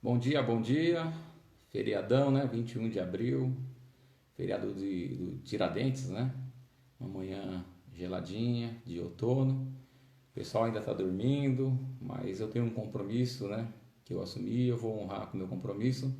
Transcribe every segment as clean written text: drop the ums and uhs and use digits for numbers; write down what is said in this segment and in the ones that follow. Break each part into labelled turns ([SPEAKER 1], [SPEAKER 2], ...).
[SPEAKER 1] Bom dia, feriadão, né? 21 de abril, feriado do Tiradentes, né? Uma manhã geladinha de outono. O pessoal ainda está dormindo, mas eu tenho um compromisso, né? Que eu assumi, eu vou honrar com o meu compromisso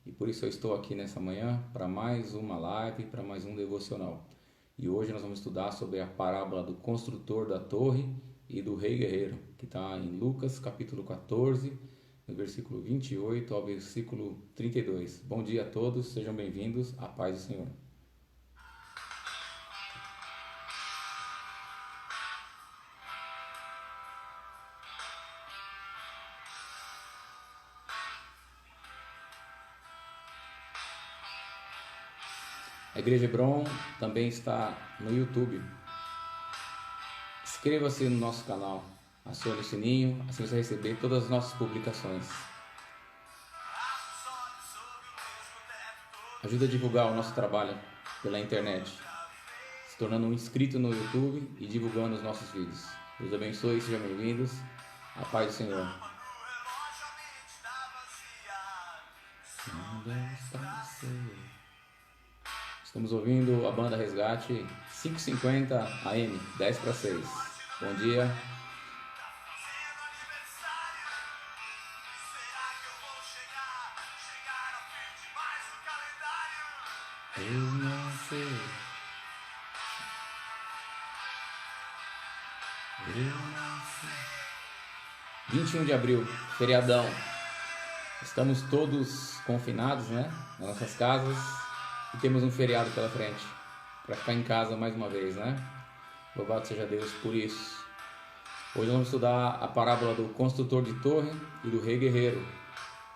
[SPEAKER 1] e por isso eu estou aqui nessa manhã para mais uma live, para mais um devocional. E hoje nós vamos estudar sobre a parábola do construtor da torre e do rei guerreiro, que está em Lucas capítulo 14, no versículo 28 ao versículo 32. Bom dia a todos, sejam bem-vindos, à paz do Senhor. A Igreja Hebron também está no YouTube. Inscreva-se no nosso canal, acione o sininho, assim você vai receber todas as nossas publicações. Ajude a divulgar o nosso trabalho pela internet, se tornando um inscrito no YouTube e divulgando os nossos vídeos. Deus abençoe, sejam bem-vindos. A paz do Senhor. Estamos ouvindo a banda Resgate 5:50 AM, 10 para 6. Bom dia. Eu não sei. Eu não sei. 21 de abril, feriadão. Estamos todos confinados, né? Nas nossas casas. E temos um feriado pela frente. Para ficar em casa mais uma vez, né? Louvado seja Deus por isso. Hoje vamos estudar a parábola do construtor de torre e do rei guerreiro,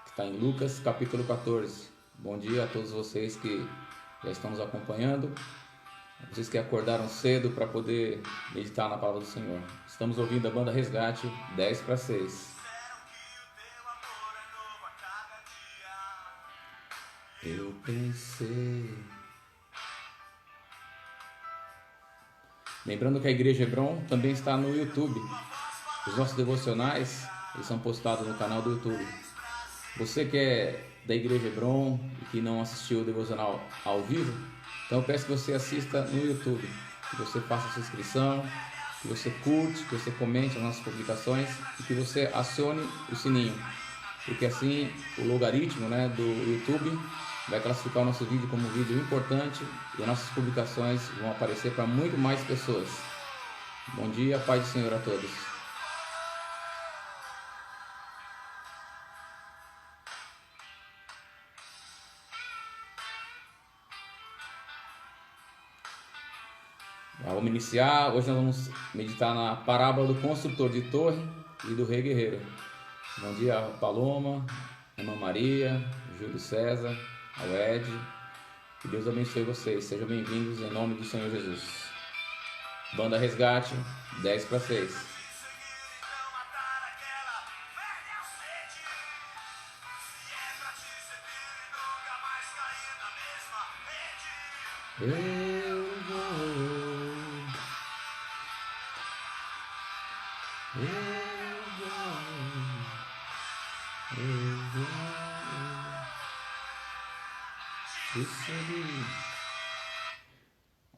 [SPEAKER 1] que está em Lucas capítulo 14. Bom dia a todos vocês que já estão nos acompanhando. Vocês que acordaram cedo para poder meditar na palavra do Senhor. Estamos ouvindo a banda Resgate 10 para 6. Eu pensei. Lembrando que a Igreja Hebron também está no YouTube. Os nossos devocionais eles são postados no canal do YouTube. Você que é da Igreja Hebron e que não assistiu o devocional ao vivo, então eu peço que você assista no YouTube, que você faça a sua inscrição, que você curte, que você comente as nossas publicações e que você acione o sininho, porque assim o logaritmo, né, do YouTube vai classificar o nosso vídeo como um vídeo importante e as nossas publicações vão aparecer para muito mais pessoas. Bom dia, paz do Senhor a todos. Vamos iniciar. Hoje nós vamos meditar na parábola do construtor de torre e do rei guerreiro. Bom dia, Paloma, Irmã Maria, Júlio César, ao Ed. Que Deus abençoe vocês. Sejam bem-vindos em nome do Senhor Jesus. Banda Resgate, 10 para 6. Eu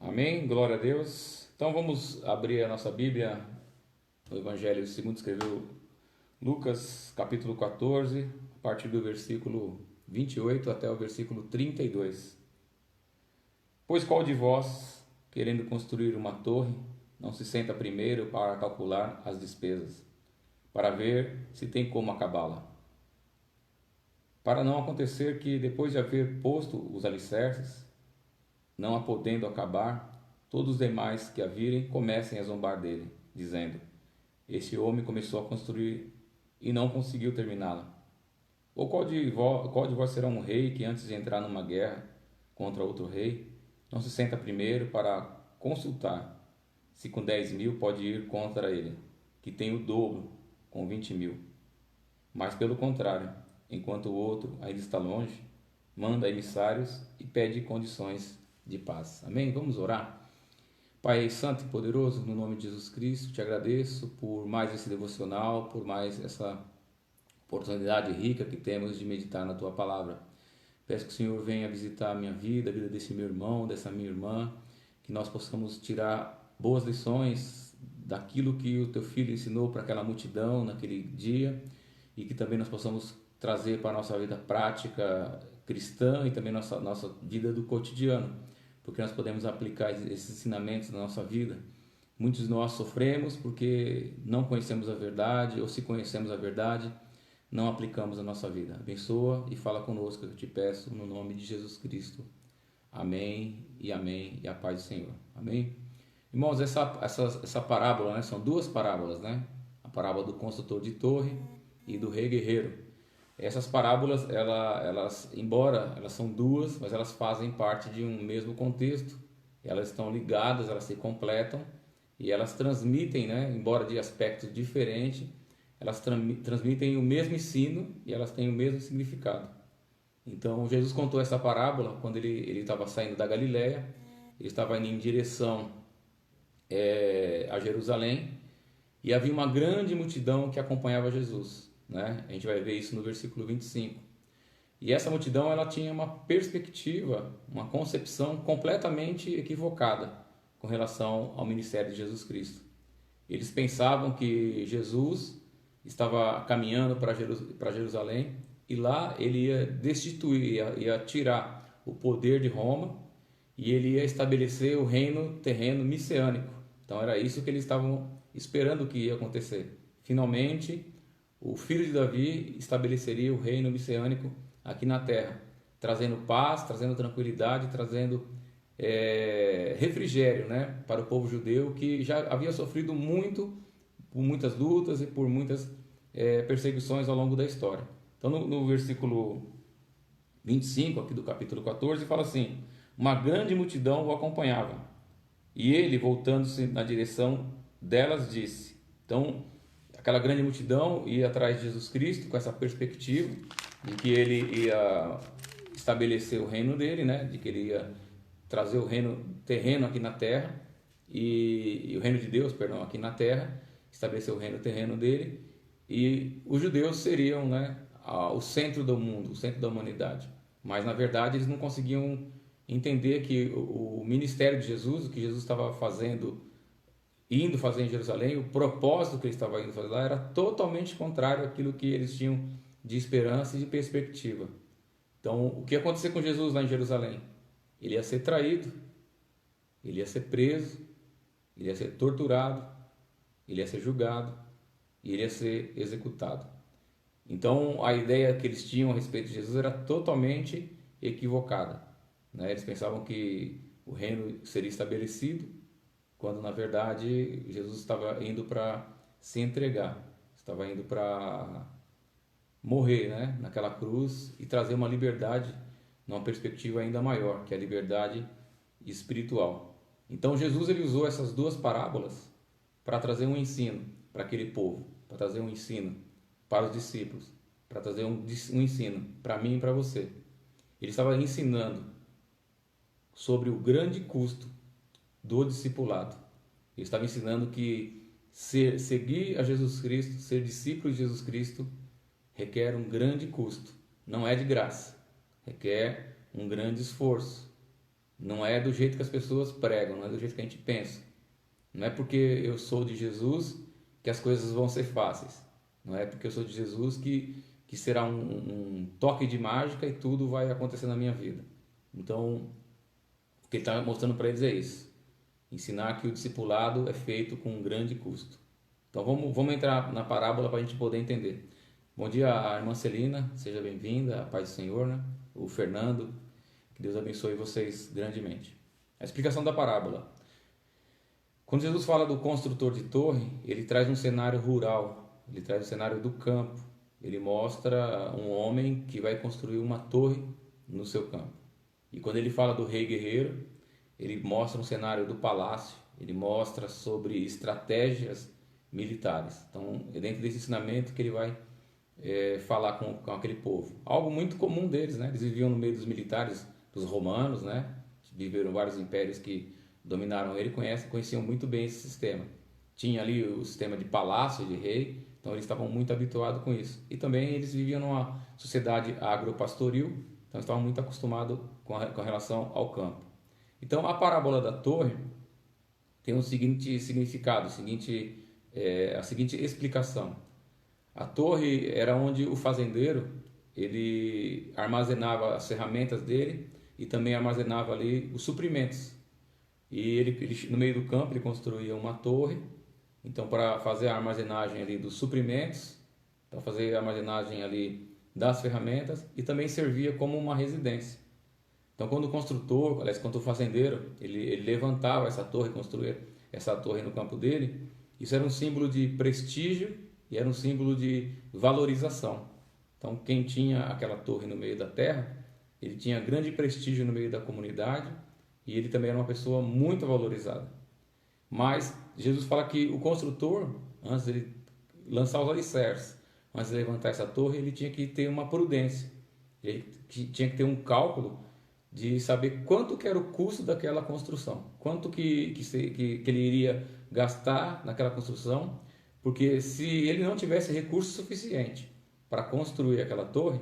[SPEAKER 1] Amém? Glória a Deus. Então vamos abrir a nossa Bíblia no Evangelho segundo escreveu Lucas, capítulo 14, a partir do versículo 28 até o versículo 32. Pois qual de vós, querendo construir uma torre, não se senta primeiro para calcular as despesas, para ver se tem como acabá-la? Para não acontecer que, depois de haver posto os alicerces, não a podendo acabar, todos os demais que a virem comecem a zombar dele, dizendo: este homem começou a construir e não conseguiu terminá-la. Ou qual de vós será um rei que, antes de entrar numa guerra contra outro rei, não se senta primeiro para consultar se com 10.000 pode ir contra ele, que tem o dobro, com 20.000? Mas pelo contrário, enquanto o outro ainda está longe, manda emissários e pede condições de paz. Amém? Vamos orar? Pai Santo e Poderoso, no nome de Jesus Cristo, te agradeço por mais esse devocional, por mais essa oportunidade rica que temos de meditar na Tua Palavra. Peço que o Senhor venha visitar a minha vida, a vida desse meu irmão, dessa minha irmã, que nós possamos tirar boas lições daquilo que o Teu Filho ensinou para aquela multidão naquele dia, e que também nós possamos trazer para a nossa vida prática cristã e também nossa vida do cotidiano, porque nós podemos aplicar esses ensinamentos na nossa vida. Muitos de nós sofremos porque não conhecemos a verdade, ou se conhecemos a verdade, não aplicamos na nossa vida. Abençoa e fala conosco, eu te peço, no nome de Jesus Cristo. Amém, e a paz do Senhor. Amém? Irmãos, essa parábola, né, são duas parábolas, né? A parábola do construtor de torre e do rei guerreiro. Essas parábolas, elas, embora elas são duas, mas elas fazem parte de um mesmo contexto. Elas estão ligadas, elas se completam e elas transmitem, né, embora de aspectos diferentes, elas transmitem o mesmo ensino e elas têm o mesmo significado. Então, Jesus contou essa parábola quando ele estava saindo da Galileia, ele estava indo em direção a Jerusalém, e havia uma grande multidão que acompanhava Jesus, né? A gente vai ver isso no versículo 25. E essa multidão, ela tinha uma perspectiva, uma concepção completamente equivocada com relação ao ministério de Jesus Cristo. Eles pensavam que Jesus estava caminhando para Jerusalém e lá ele ia destituir, ia tirar o poder de Roma e ele ia estabelecer o reino terreno messiânico. Então era isso que eles estavam esperando que ia acontecer. Finalmente, o filho de Davi estabeleceria o reino messiânico aqui na terra, trazendo paz, trazendo tranquilidade, trazendo refrigério, né, para o povo judeu que já havia sofrido muito, por muitas lutas e por muitas perseguições ao longo da história. Então no versículo 25 aqui do capítulo 14 fala assim: uma grande multidão o acompanhava e ele, voltando-se na direção delas, disse. Então aquela grande multidão ia atrás de Jesus Cristo com essa perspectiva de que ele ia estabelecer o reino dele, né, de que ele ia trazer o reino terreno aqui na terra, e o reino de Deus, perdão, aqui na terra, estabelecer o reino terreno dele, e os judeus seriam, né, o centro do mundo, o centro da humanidade. Mas na verdade eles não conseguiam entender que o ministério de Jesus, o que Jesus estava indo fazer em Jerusalém, o propósito que ele estava indo fazer lá era totalmente contrário àquilo que eles tinham de esperança e de perspectiva. Então, o que ia acontecer com Jesus lá em Jerusalém? Ele ia ser traído, ele ia ser preso, ele ia ser torturado, ele ia ser julgado e ele ia ser executado. Então, a ideia que eles tinham a respeito de Jesus era totalmente equivocada, né? Eles pensavam que o reino seria estabelecido, quando na verdade Jesus estava indo para se entregar, estava indo para morrer, né, naquela cruz e trazer uma liberdade numa perspectiva ainda maior, que é a liberdade espiritual. Então Jesus ele usou essas duas parábolas para trazer um ensino para aquele povo, para trazer um ensino para os discípulos, para trazer um ensino para mim e para você. Ele estava ensinando sobre o grande custo do discipulado. Ele estava ensinando que seguir a Jesus Cristo, ser discípulo de Jesus Cristo, requer um grande custo. Não é de graça. Requer um grande esforço. Não é do jeito que as pessoas pregam, não é do jeito que a gente pensa. Não é porque eu sou de Jesus que as coisas vão ser fáceis. Não é porque eu sou de Jesus que será um toque de mágica e tudo vai acontecer na minha vida. Então, o que ele está mostrando para eles é isso. Ensinar que o discipulado é feito com um grande custo. Então vamos entrar na parábola para a gente poder entender. Bom dia, a irmã Celina, seja bem-vinda, a paz do Senhor, né? O Fernando, que Deus abençoe vocês grandemente. A explicação da parábola. Quando Jesus fala do construtor de torre, ele traz um cenário rural, ele traz um cenário do campo. Ele mostra um homem que vai construir uma torre no seu campo. E quando ele fala do rei guerreiro, ele mostra um cenário do palácio, ele mostra sobre estratégias militares. Então, é dentro desse ensinamento que ele vai falar com aquele povo. Algo muito comum deles, né? Eles viviam no meio dos militares, dos romanos, né? Viveram vários impérios que dominaram ele, conheciam muito bem esse sistema. Tinha ali o sistema de palácio, de rei, Então eles estavam muito habituados com isso. E também eles viviam numa sociedade agropastoril, então estavam muito acostumados com relação ao campo. Então a parábola da torre tem o seguinte significado, a seguinte explicação. A torre era onde o fazendeiro ele armazenava as ferramentas dele e também armazenava ali os suprimentos. E ele no meio do campo ele construía uma torre, então para fazer a armazenagem ali dos suprimentos, para fazer a armazenagem ali das ferramentas, e também servia como uma residência. Então quando o construtor, aliás, quando o fazendeiro, ele levantava essa torre, construía essa torre no campo dele, isso era um símbolo de prestígio e era um símbolo de valorização. Então quem tinha aquela torre no meio da terra, ele tinha grande prestígio no meio da comunidade e ele também era uma pessoa muito valorizada. Mas Jesus fala que o construtor, antes de ele lançar os alicerces, antes de levantar essa torre, ele tinha que ter uma prudência, ele tinha que ter um cálculo de saber quanto que era o custo daquela construção, quanto que ele iria gastar naquela construção, porque se ele não tivesse recurso suficiente para construir aquela torre,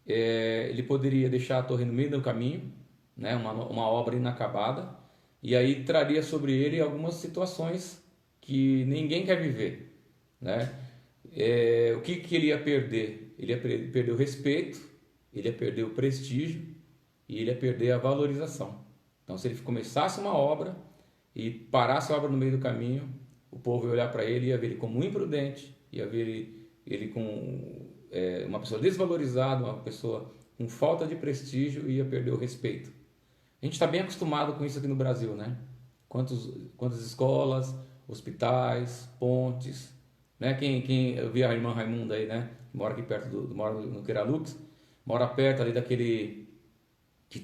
[SPEAKER 1] ele poderia deixar a torre no meio do caminho, né, uma obra inacabada, e aí traria sobre ele algumas situações que ninguém quer viver, né? O que ele ia perder? Ele ia perder o respeito, ele ia perder o prestígio e ele ia perder a valorização. Então, se ele começasse uma obra e parasse a obra no meio do caminho, o povo ia olhar para ele e ia ver ele como imprudente, ia ver ele como uma pessoa desvalorizada, uma pessoa com falta de prestígio e ia perder o respeito. A gente está bem acostumado com isso aqui no Brasil, né? Quantas escolas, hospitais, pontes, né? Eu vi a irmã Raimunda aí, né? Mora aqui perto mora no Queralux, mora perto ali daquele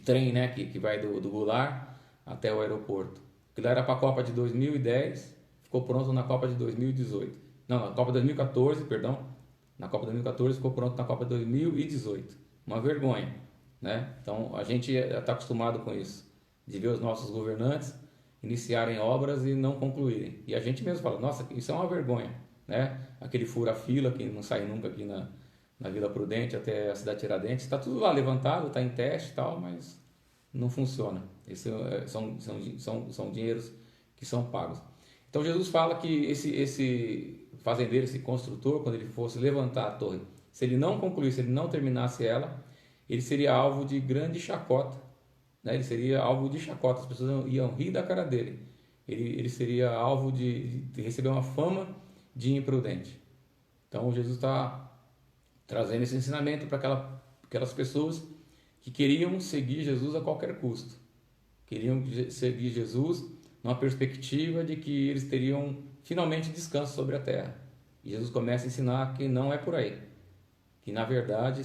[SPEAKER 1] trem, né? Que vai do Goulart até o aeroporto. Aquilo era para a Copa de 2010, ficou pronto na Copa de 2018. Não, na Copa de 2014, perdão. Na Copa de 2014 ficou pronto na Copa de 2018. Uma vergonha, né? Então a gente está acostumado com isso, de ver os nossos governantes iniciarem obras e não concluírem. E a gente mesmo fala, nossa, isso é uma vergonha, né? Aquele fura-fila que não sai nunca aqui na Vila Prudente até a cidade Tiradentes, está tudo lá levantado, está em teste e tal, mas não funciona. Esses são dinheiros que são pagos. Então Jesus fala que esse fazendeiro, esse construtor, quando ele fosse levantar a torre, se ele não concluísse, se ele não terminasse ela, ele seria alvo de grande chacota, né? Ele seria alvo de chacota, as pessoas iam rir da cara dele. Ele seria alvo de receber uma fama de imprudente. Então Jesus está trazendo esse ensinamento para aquelas pessoas que queriam seguir Jesus a qualquer custo. Queriam seguir Jesus numa perspectiva de que eles teriam finalmente descanso sobre a terra. E Jesus começa a ensinar que não é por aí. Que na verdade,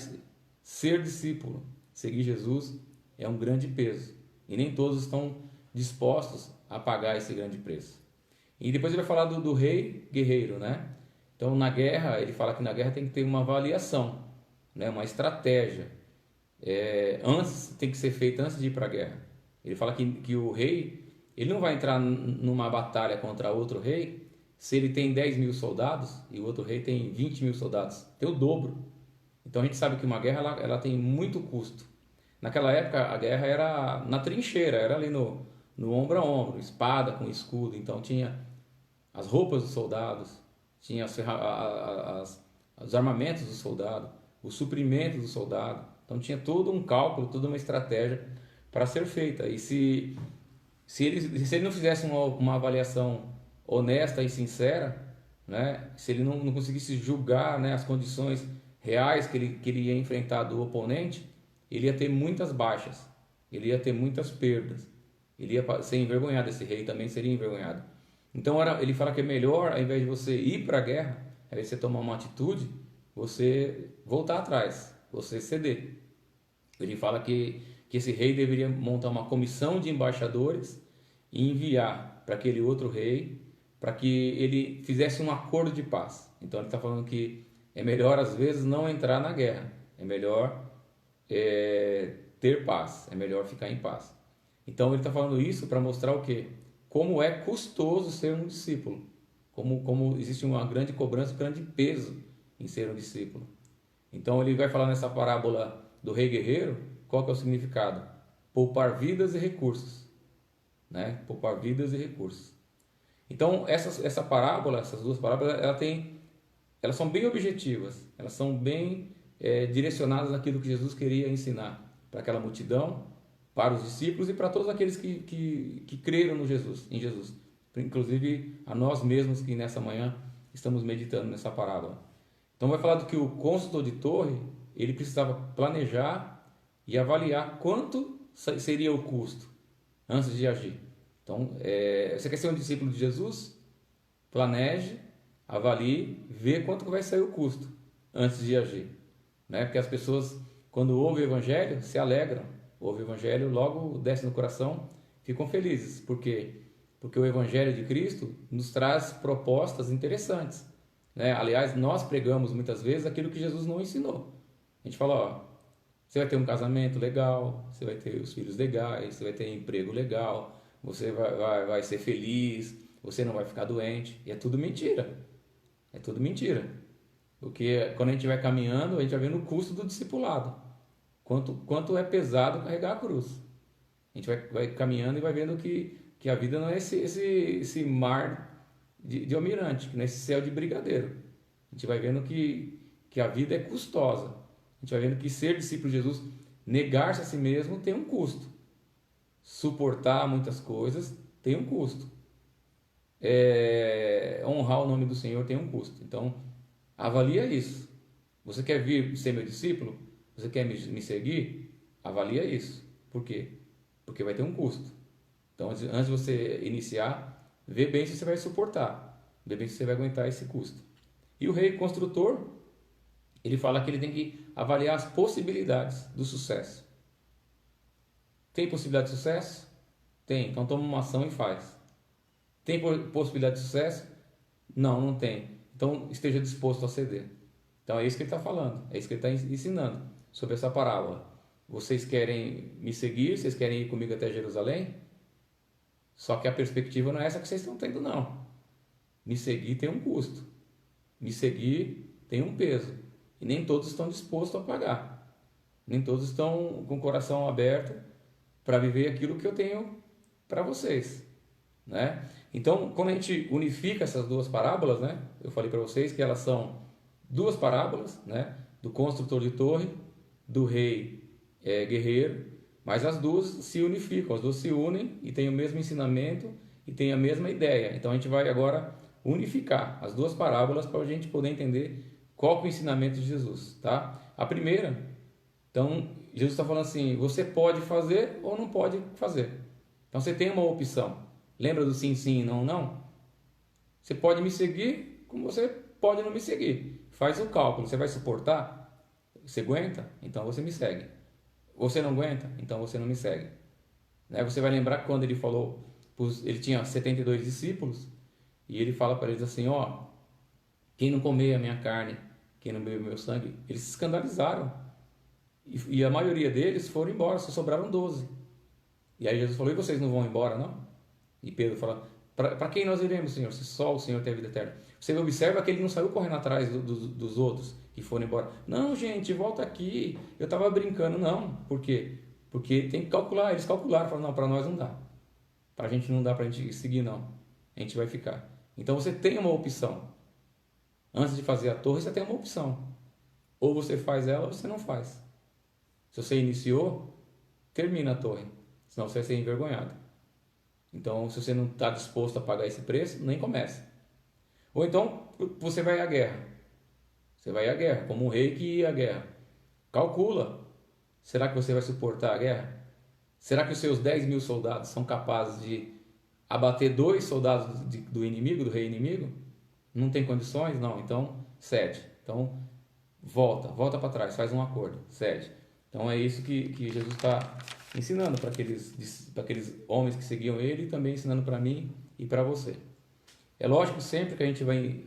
[SPEAKER 1] ser discípulo, seguir Jesus, é um grande peso. E nem todos estão dispostos a pagar esse grande preço. E depois ele vai falar do rei guerreiro, né? Então na guerra, ele fala que na guerra tem que ter uma avaliação, né? Uma estratégia. Tem que ser feita antes de ir para a guerra. Ele fala que o rei, ele não vai entrar numa batalha contra outro rei se ele tem 10 mil soldados e o outro rei tem 20 mil soldados. Tem o dobro. Então a gente sabe que uma guerra ela tem muito custo. Naquela época a guerra era na trincheira, era ali no ombro a ombro, espada com escudo. Então tinha as roupas dos soldados, tinha os armamentos do soldado, os suprimentos do soldado. Então tinha todo um cálculo, toda uma estratégia para ser feita. E se ele não fizesse uma avaliação honesta e sincera, né? Se ele não conseguisse julgar, né, as condições reais que ele ia enfrentar do oponente, ele ia ter muitas baixas, ele ia ter muitas perdas, ele ia ser envergonhado, esse rei também seria envergonhado. Então ele fala que é melhor, ao invés de você ir para a guerra, ao invés de você tomar uma atitude, você voltar atrás, você ceder. Ele fala que esse rei deveria montar uma comissão de embaixadores e enviar para aquele outro rei, para que ele fizesse um acordo de paz. Então ele está falando que é melhor às vezes não entrar na guerra, é melhor ter paz, é melhor ficar em paz. Então ele está falando isso para mostrar o quê? Como é custoso ser um discípulo. como existe uma grande cobrança, um grande peso em ser um discípulo. Então ele vai falar nessa parábola do rei guerreiro, qual que é o significado? Poupar vidas e recursos, né? Poupar vidas e recursos. Então essa parábola, essas duas parábolas, elas são bem objetivas, elas são bem direcionadas naquilo que Jesus queria ensinar para aquela multidão, para os discípulos e para todos aqueles que creram no Jesus, em Jesus, inclusive a nós mesmos que nessa manhã estamos meditando nessa parábola. Então vai falar do que o construtor de torre, ele precisava planejar e avaliar quanto seria o custo antes de agir. Então, você quer ser um discípulo de Jesus? Planeje, avalie, vê quanto vai sair o custo antes de agir. Né? Porque as pessoas, quando ouvem o Evangelho, se alegram. Ouvem o Evangelho, logo desce no coração, ficam felizes. Por quê? Porque o Evangelho de Cristo nos traz propostas interessantes. Né? Aliás, nós pregamos muitas vezes aquilo que Jesus não ensinou. A gente fala, ó, você vai ter um casamento legal, você vai ter os filhos legais, você vai ter emprego legal, você vai ser feliz, você não vai ficar doente. E é tudo mentira. É tudo mentira. Porque quando a gente vai caminhando, a gente vai vendo o custo do discipulado. Quanto é pesado carregar a cruz. A gente vai caminhando e vai vendo que a vida não é esse mar de almirante, que não é esse céu de brigadeiro. A gente vai vendo que a vida é custosa. A gente vai vendo que ser discípulo de Jesus, negar-se a si mesmo, tem um custo. Suportar muitas coisas tem um custo. Honrar o nome do Senhor tem um custo. Então, avalia isso. Você quer vir ser meu discípulo? Você quer me seguir? Avalia isso. Por quê? Porque vai ter um custo. Então, antes de você iniciar, vê bem se você vai suportar. Vê bem se você vai aguentar esse custo. E o rei construtor, ele fala que ele tem que avaliar as possibilidades do sucesso. Tem possibilidade de sucesso? Tem. Então toma uma ação e faz. Tem possibilidade de sucesso? Não, não tem. Então esteja disposto a ceder. Então é isso que ele está falando. É isso que ele está ensinando sobre essa parábola. Vocês querem me seguir? Vocês querem ir comigo até Jerusalém? Só que a perspectiva não é essa que vocês estão tendo, não. Me seguir tem um custo. Me seguir tem um peso. E nem todos estão dispostos a pagar. Nem todos estão com o coração aberto para viver aquilo que eu tenho para vocês, né? Então, quando a gente unifica essas duas parábolas, né? Eu falei para vocês que elas são duas parábolas, né? Do construtor de torre, do rei guerreiro, mas as duas se unificam, as duas se unem e têm o mesmo ensinamento e têm a mesma ideia. Então, a gente vai agora unificar as duas parábolas para a gente poder entender qual é o ensinamento de Jesus, tá? A primeira, então, Jesus está falando assim, você pode fazer ou não pode fazer. Então, você tem uma opção. Lembra do sim, sim, não, não? Você pode me seguir, como você pode não me seguir. Faz o cálculo, você vai suportar? Você aguenta? Então você me segue. Você não aguenta? Então você não me segue. Né? Você vai lembrar que quando ele falou, ele tinha 72 discípulos, e ele fala para eles assim, ó, quem não comer a minha carne, quem não beber o meu sangue, eles se escandalizaram. E a maioria deles foram embora, só sobraram 12. E aí Jesus falou, e vocês não vão embora, não? E Pedro fala, para quem nós iremos, Senhor, se só o Senhor tem a vida eterna? Você observa que ele não saiu correndo atrás dos outros que foram embora. Não, gente, volta aqui, eu estava brincando. Não, por quê? Porque tem que calcular, eles calcularam, falaram, não, para nós não dá. Para a gente não dá para a gente seguir, não. A gente vai ficar. Então você tem uma opção. Antes de fazer a torre, você tem uma opção. Ou você faz ela ou você não faz. Se você iniciou, termina a torre. Senão você vai ser envergonhado. Então, se você não está disposto a pagar esse preço, nem comece. Ou então, você vai à guerra. Você vai à guerra, como um rei que ia à guerra. Calcula. Será que você vai suportar a guerra? Será que os seus 10 mil soldados são capazes de abater 2 soldados do inimigo, do rei inimigo? Não tem condições? Não. Então, cede. Então, volta para trás, faz um acordo, cede. Então, é isso que Jesus está ensinando para aqueles homens que seguiam ele e também ensinando para mim e para você. É lógico que sempre que a gente vai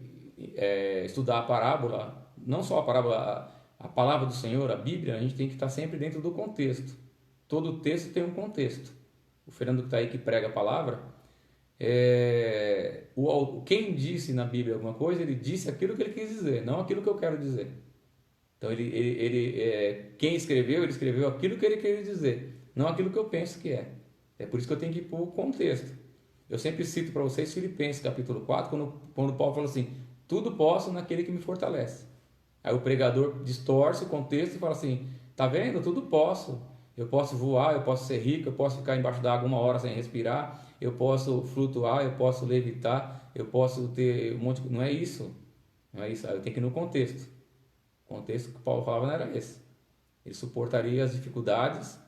[SPEAKER 1] estudar a parábola, não só a parábola, a palavra do Senhor, a Bíblia, a gente tem que estar sempre dentro do contexto. Todo texto tem um contexto. O Fernando que está aí que prega a palavra, quem disse na Bíblia alguma coisa, ele disse aquilo que ele quis dizer, não aquilo que eu quero dizer. Então, quem escreveu, ele escreveu aquilo que ele queria dizer, não aquilo que eu penso que é. É por isso que eu tenho que pôr o contexto. Eu sempre cito para vocês Filipenses capítulo 4, quando Paulo fala assim, tudo posso naquele que me fortalece. Aí o pregador distorce o contexto e fala assim, tá vendo? Tudo posso. Eu posso voar, eu posso ser rico, eu posso ficar embaixo da água 1 hora sem respirar, eu posso flutuar, eu posso levitar, eu posso ter um monte de... Não é isso. Não é isso. Eu tenho que ir no contexto. O contexto que Paulo falava não era esse. Ele suportaria as dificuldades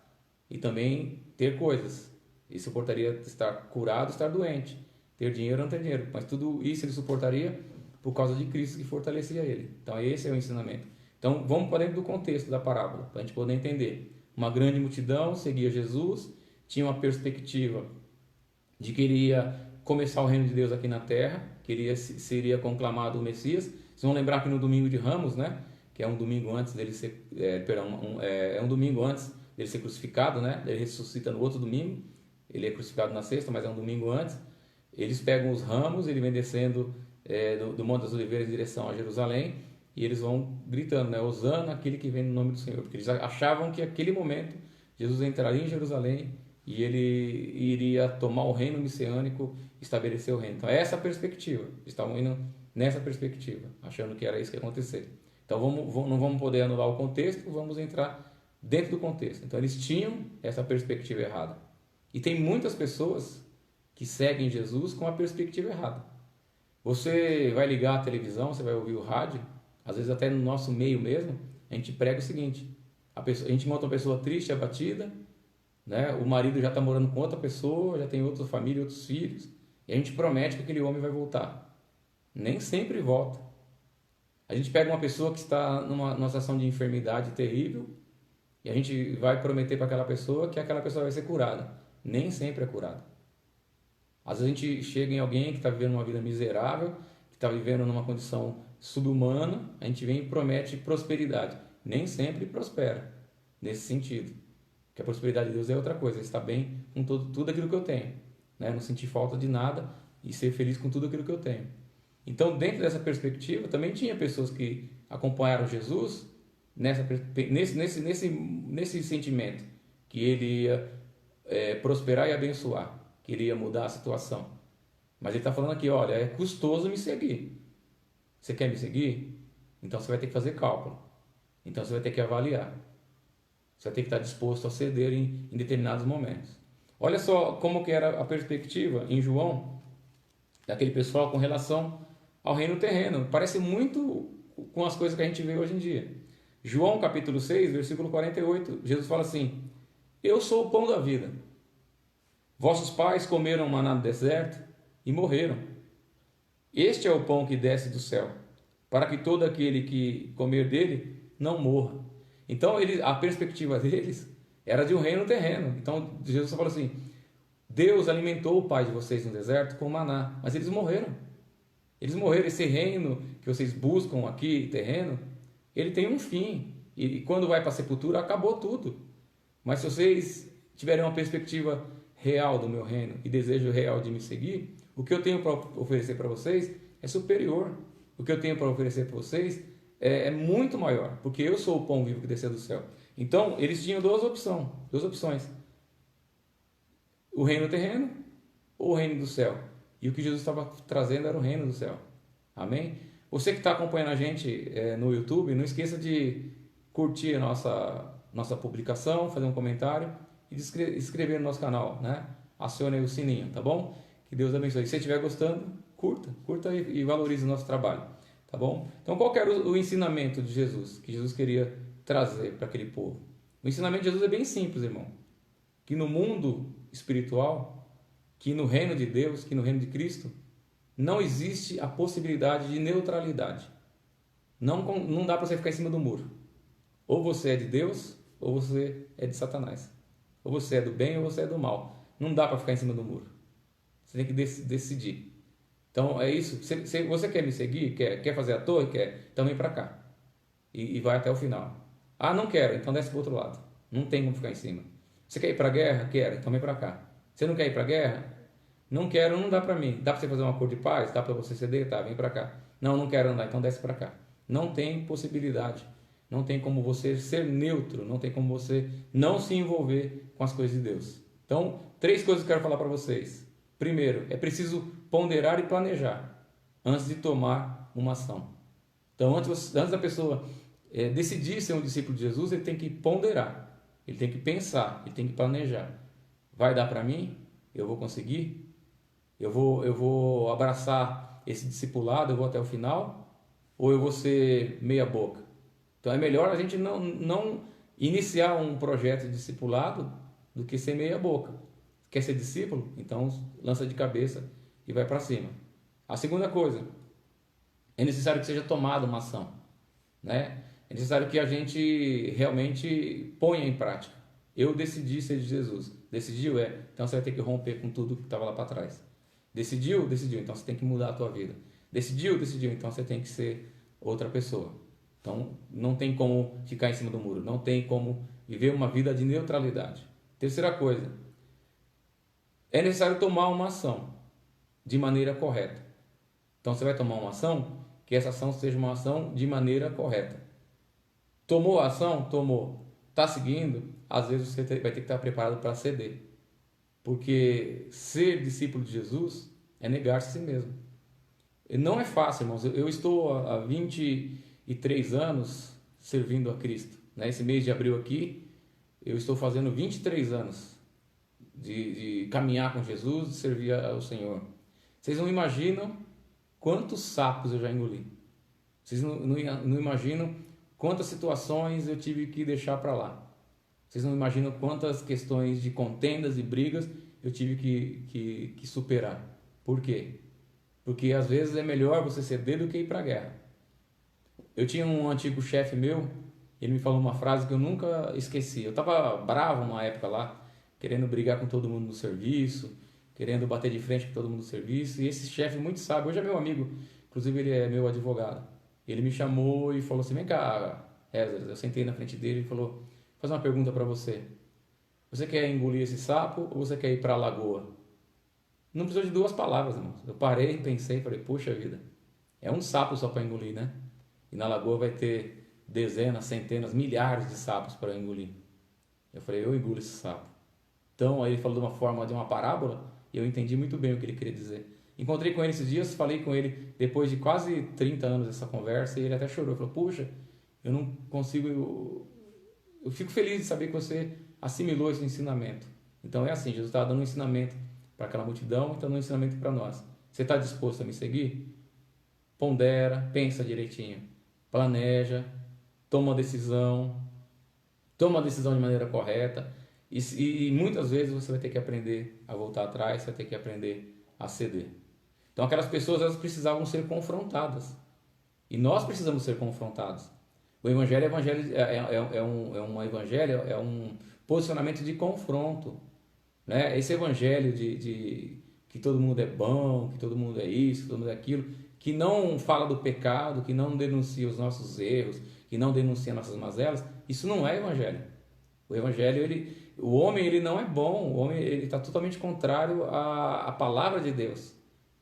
[SPEAKER 1] e também ter coisas. Ele suportaria estar curado, estar doente, ter dinheiro ou não ter dinheiro. Mas tudo isso ele suportaria por causa de Cristo que fortalecia ele. Então esse é o ensinamento. Então vamos para dentro do contexto da parábola, para a gente poder entender. Uma grande multidão seguia Jesus, tinha uma perspectiva de que ele ia começar o reino de Deus aqui na terra, que seria conclamado o Messias. Vocês vão lembrar que no domingo de Ramos, né, que é um domingo antes dele ser, um domingo antes dele ser crucificado, né, ele ressuscita no outro domingo, ele é crucificado na sexta, mas é um domingo antes. Eles pegam os ramos, ele vem descendo do Monte das Oliveiras em direção a Jerusalém, e eles vão gritando, né, Hosana, aquele que vem no nome do Senhor, porque eles achavam que naquele momento Jesus entraria em Jerusalém e ele iria tomar o reino messiânico, estabelecer o reino. Então essa é a perspectiva, eles estavam indo nessa perspectiva, achando que era isso que ia acontecer. Então não vamos poder anular o contexto, vamos entrar dentro do contexto. Então eles tinham essa perspectiva errada. E tem muitas pessoas que seguem Jesus com a perspectiva errada. Você vai ligar a televisão, você vai ouvir o rádio, às vezes até no nosso meio mesmo, a gente prega o seguinte, a gente encontra uma pessoa triste, abatida, né? O marido já está morando com outra pessoa, já tem outra família, outros filhos, e a gente promete que aquele homem vai voltar. Nem sempre volta. A gente pega uma pessoa que está numa situação de enfermidade terrível e a gente vai prometer para aquela pessoa que aquela pessoa vai ser curada. Nem sempre é curada. Às vezes a gente chega em alguém que está vivendo uma vida miserável, que está vivendo numa condição subhumana, a gente vem e promete prosperidade. Nem sempre prospera nesse sentido. Porque a prosperidade de Deus é outra coisa, estar bem com tudo aquilo que eu tenho, né? Não sentir falta de nada e ser feliz com tudo aquilo que eu tenho. Então, dentro dessa perspectiva, também tinha pessoas que acompanharam Jesus nesse sentimento, que ele ia prosperar e abençoar, que ele ia mudar a situação. Mas ele está falando aqui, olha, é custoso me seguir. Você quer me seguir? Então você vai ter que fazer cálculo. Então você vai ter que avaliar. Você vai ter que estar disposto a ceder em determinados momentos. Olha só como que era a perspectiva em João, daquele pessoal com relação ao reino terreno. Parece muito com as coisas que a gente vê hoje em dia. João capítulo 6, versículo 48, Jesus fala assim, eu sou o pão da vida. Vossos pais comeram maná no deserto e morreram. Este é o pão que desce do céu, para que todo aquele que comer dele não morra. Então a perspectiva deles era de um reino terreno. Então Jesus fala assim, Deus alimentou o pai de vocês no deserto com maná, mas eles morreram. Eles morreram. Esse reino que vocês buscam aqui, terreno, ele tem um fim. E quando vai para a sepultura, acabou tudo. Mas se vocês tiverem uma perspectiva real do meu reino e desejo real de me seguir, o que eu tenho para oferecer para vocês é superior. O que eu tenho para oferecer para vocês é muito maior, porque eu sou o pão vivo que desceu do céu. Então, eles tinham duas opções. O reino terreno ou o reino do céu. E o que Jesus estava trazendo era o reino do céu. Amém? Você que está acompanhando a gente no YouTube, não esqueça de curtir a nossa publicação, fazer um comentário e de inscrever no nosso canal, né? Acione aí o sininho, tá bom? Que Deus abençoe. Se você estiver gostando, curta e valorize o nosso trabalho, tá bom? Então, qual que era o ensinamento de Jesus, que Jesus queria trazer para aquele povo? O ensinamento de Jesus é bem simples, irmão. Que no mundo espiritual, que no reino de Deus, que no reino de Cristo, não existe a possibilidade de neutralidade. Não dá para você ficar em cima do muro. Ou você é de Deus, ou você é de Satanás. Ou você é do bem, ou você é do mal. Não dá para ficar em cima do muro. Você tem que decidir. Então é isso. Se você quer me seguir, quer fazer a torre, então vem para cá. E vai até o final. Ah, não quero, então desce para o outro lado. Não tem como ficar em cima. Você quer ir para a guerra? Quero, então vem para cá. Você não quer ir para a guerra? Não quero, não dá para mim. Dá para você fazer um acordo de paz? Dá para você ceder? Tá, vem para cá. Não, não quero andar, então desce para cá. Não tem possibilidade. Não tem como você ser neutro, não tem como você não se envolver com as coisas de Deus. Então, 3 coisas que eu quero falar para vocês. Primeiro, é preciso ponderar e planejar antes de tomar uma ação. Então, antes da pessoa decidir ser um discípulo de Jesus, ele tem que ponderar, ele tem que pensar, ele tem que planejar. Vai dar para mim? Eu vou conseguir? Eu vou abraçar esse discipulado, eu vou até o final? Ou eu vou ser meia boca? Então é melhor a gente não iniciar um projeto de discipulado do que ser meia boca. Quer ser discípulo? Então lança de cabeça e vai para cima. A segunda coisa, é necessário que seja tomada uma ação, né? É necessário que a gente realmente ponha em prática. Eu decidi ser de Jesus. Decidiu? Então você vai ter que romper com tudo que estava lá para trás. Decidiu? Decidiu. Então você tem que mudar a tua vida. Decidiu? Decidiu. Então você tem que ser outra pessoa. Então não tem como ficar em cima do muro. Não tem como viver uma vida de neutralidade. Terceira coisa, é necessário tomar uma ação de maneira correta. Então você vai tomar uma ação, que essa ação seja uma ação de maneira correta. Tomou a ação? Tomou. Está seguindo? Às vezes você vai ter que estar preparado para ceder. Porque ser discípulo de Jesus é negar-se a si mesmo. E não é fácil, irmãos. Eu estou há 23 anos servindo a Cristo. Esse mês de abril aqui, eu estou fazendo 23 anos de caminhar com Jesus, de servir ao Senhor. Vocês não imaginam quantos sapos eu já engoli. Vocês não imaginam quantas situações eu tive que deixar para lá. Vocês não imaginam quantas questões de contendas e brigas eu tive que superar. Por quê? Porque às vezes é melhor você ceder do que ir para a guerra. Eu tinha um antigo chefe meu, ele me falou uma frase que eu nunca esqueci. Eu estava bravo uma época lá, querendo brigar com todo mundo no serviço, querendo bater de frente com todo mundo no serviço. E esse chefe muito sábio, hoje é meu amigo, inclusive ele é meu advogado. Ele me chamou e falou assim: vem cá, Ezra. Eu sentei na frente dele e falou: vou fazer uma pergunta para você. Você quer engolir esse sapo ou você quer ir para a lagoa? Não precisou de 2 palavras, irmãos. Eu parei, pensei e falei: puxa vida, é um sapo só para engolir, né? E na lagoa vai ter dezenas, centenas, milhares de sapos para engolir. Eu falei: eu engulo esse sapo. Então aí ele falou de uma forma, de uma parábola, e eu entendi muito bem o que ele queria dizer. Encontrei com ele esses dias, falei com ele depois de quase 30 anos dessa conversa, e ele até chorou. Ele falou: puxa, eu não consigo... Eu fico feliz de saber que você assimilou esse ensinamento. Então é assim, Jesus estava dando um ensinamento para aquela multidão e está dando um ensinamento para nós. Você está disposto a me seguir? Pondera, pensa direitinho, planeja, toma uma decisão de maneira correta, e muitas vezes você vai ter que aprender a voltar atrás, você vai ter que aprender a ceder. Então aquelas pessoas, elas precisavam ser confrontadas, e nós precisamos ser confrontados. O evangelho é um posicionamento de confronto, né? Esse evangelho de que todo mundo é bom, que todo mundo é isso, que todo mundo é aquilo, que não fala do pecado, que não denuncia os nossos erros, que não denuncia nossas mazelas, isso não é evangelho. O evangelho, o homem ele não é bom, o homem ele está totalmente contrário à palavra de Deus.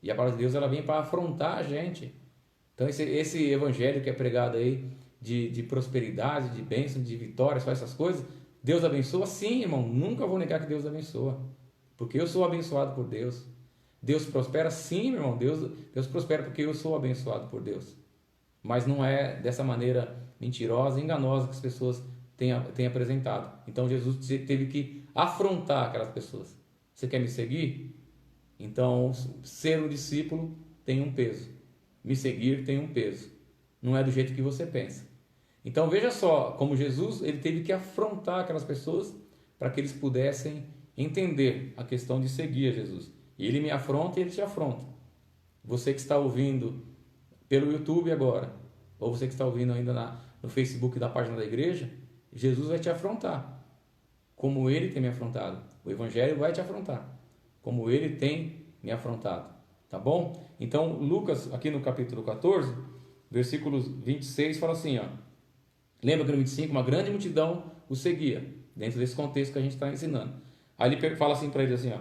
[SPEAKER 1] E a palavra de Deus ela vem para afrontar a gente. Então esse evangelho que é pregado aí de prosperidade, de bênção, de vitória, só essas coisas, Deus abençoa? Sim, irmão, nunca vou negar que Deus abençoa, porque eu sou abençoado por Deus. Deus prospera? Sim, meu irmão, Deus prospera porque eu sou abençoado por Deus. Mas não é dessa maneira mentirosa, enganosa que as pessoas têm apresentado. Então Jesus teve que afrontar aquelas pessoas. Você quer me seguir? Então ser um discípulo tem um peso. Me seguir tem um peso. Não é do jeito que você pensa. Então veja só como Jesus ele teve que afrontar aquelas pessoas para que eles pudessem entender a questão de seguir a Jesus. E ele me afronta e ele te afronta. Você que está ouvindo pelo YouTube agora, ou você que está ouvindo ainda no Facebook da página da igreja, Jesus vai te afrontar, como ele tem me afrontado. O Evangelho vai te afrontar, como ele tem me afrontado. Tá bom? Então Lucas, aqui no capítulo 14, versículos 26, fala assim, ó. Lembra que no 25, uma grande multidão o seguia, dentro desse contexto que a gente está ensinando. Aí ele fala assim para eles assim, ó.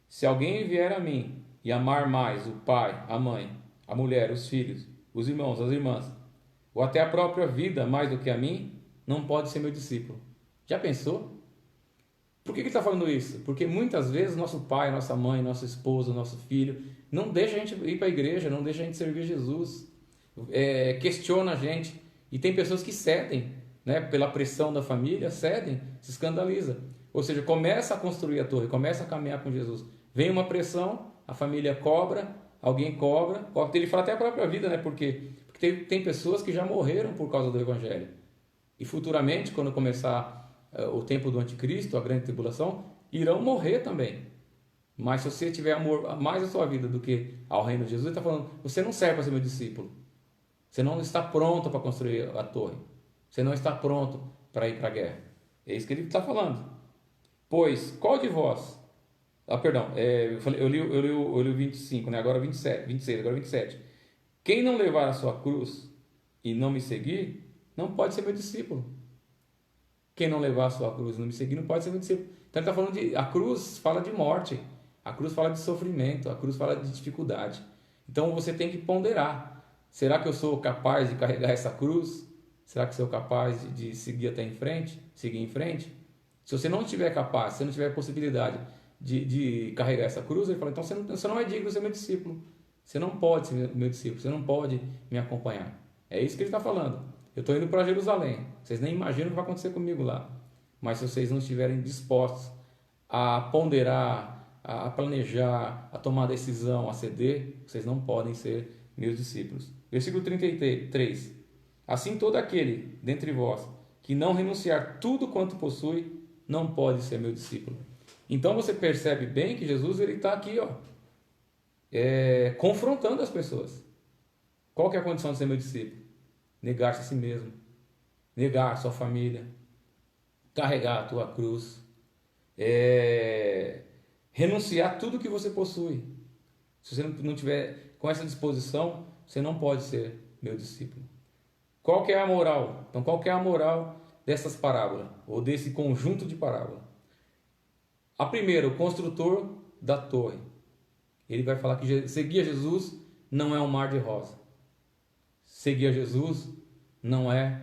[SPEAKER 1] Se alguém vier a mim e amar mais o pai, a mãe, a mulher, os filhos, os irmãos, as irmãs, ou até a própria vida mais do que a mim, não pode ser meu discípulo. Já pensou? Por que ele está falando isso? Porque muitas vezes nosso pai, nossa mãe, nossa esposa, nosso filho não deixa a gente ir para a igreja, não deixa a gente servir Jesus, questiona a gente. E tem pessoas que cedem, né, pela pressão da família, cedem, se escandaliza. Ou seja, começa a construir a torre, começa a caminhar com Jesus. Vem uma pressão, a família cobra, alguém cobra. Ele fala até a própria vida, né? Porque tem pessoas que já morreram por causa do Evangelho. E futuramente, quando começar o tempo do anticristo, a grande tribulação, irão morrer também. Mas se você tiver amor a mais à sua vida do que ao reino de Jesus, ele está falando, você não serve para ser meu discípulo. Você não está pronto para construir a torre. Você não está pronto para ir para a guerra. É isso que ele está falando. Pois, qual de vós... perdão, eu li o 25, né? Agora 27, 26, agora 27. Quem não levar a sua cruz e não me seguir, não pode ser meu discípulo. Quem não levar a sua cruz e não me seguir, não pode ser meu discípulo. Então ele está falando de... A cruz fala de morte. A cruz fala de sofrimento. A cruz fala de dificuldade. Então você tem que ponderar. Será que eu sou capaz de carregar essa cruz? Será que sou capaz de seguir até em frente? Seguir em frente? Se você não estiver capaz, se você não tiver possibilidade de carregar essa cruz, ele fala, então você não é digno de ser meu discípulo. Você não pode ser meu discípulo. Você não pode me acompanhar. É isso que ele está falando. Eu estou indo para Jerusalém. Vocês nem imaginam o que vai acontecer comigo lá. Mas se vocês não estiverem dispostos a ponderar, a planejar, a tomar decisão, a ceder, vocês não podem ser meus discípulos. Versículo 33. Assim todo aquele dentre vós que não renunciar tudo quanto possui, não pode ser meu discípulo. Então você percebe bem que Jesus está aqui, confrontando as pessoas. Qual que é a condição de ser meu discípulo? Negar-se a si mesmo, negar a sua família, carregar a tua cruz, renunciar tudo que você possui. Se você não tiver com essa disposição, você não pode ser meu discípulo. Qual que é a moral? Então, qual que é a moral dessas parábolas, ou desse conjunto de parábolas? A primeira, o construtor da torre. Ele vai falar que seguir a Jesus não é um mar de rosa. Seguir a Jesus não é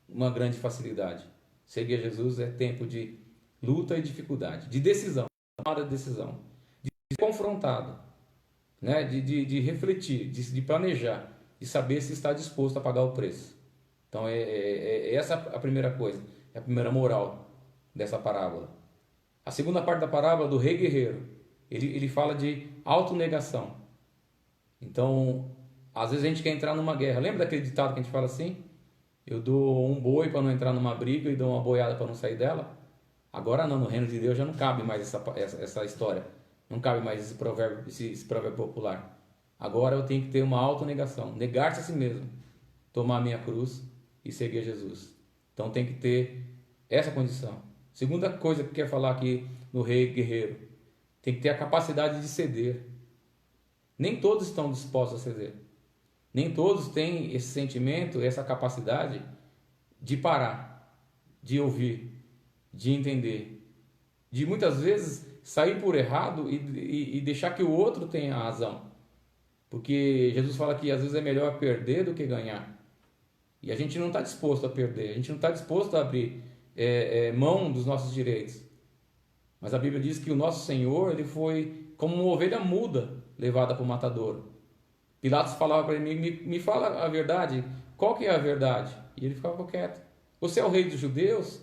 [SPEAKER 1] uma grande facilidade. Seguir a Jesus é tempo de luta e dificuldade, de decisão, tomada de decisão, de ser confrontado, né? de refletir, de planejar, de saber se está disposto a pagar o preço. Então, essa a primeira coisa, é a primeira moral dessa parábola. A segunda parte da parábola, do rei guerreiro, ele fala de autonegação. Então, às vezes a gente quer entrar numa guerra. Lembra daquele ditado que a gente fala assim? Eu dou um boi para não entrar numa briga e dou uma boiada para não sair dela. Agora não, no reino de Deus já não cabe mais essa história. Não cabe mais esse provérbio popular. Agora eu tenho que ter uma autonegação. Negar-se a si mesmo. Tomar a minha cruz e seguir a Jesus. Então tem que ter essa condição. Segunda coisa que quer falar aqui no rei guerreiro. Tem que ter a capacidade de ceder. Nem todos estão dispostos a ceder. Nem todos têm esse sentimento, essa capacidade de parar, de ouvir, de entender, de muitas vezes sair por errado e deixar que o outro tenha a razão. Porque Jesus fala que às vezes é melhor perder do que ganhar. E a gente não está disposto a perder, a gente não está disposto a abrir mão dos nossos direitos. Mas a Bíblia diz que o nosso Senhor, ele foi como uma ovelha muda levada para o matadouro. Pilatos falava para ele, me fala a verdade, qual que é a verdade? E ele ficava quieto. Você é o rei dos judeus?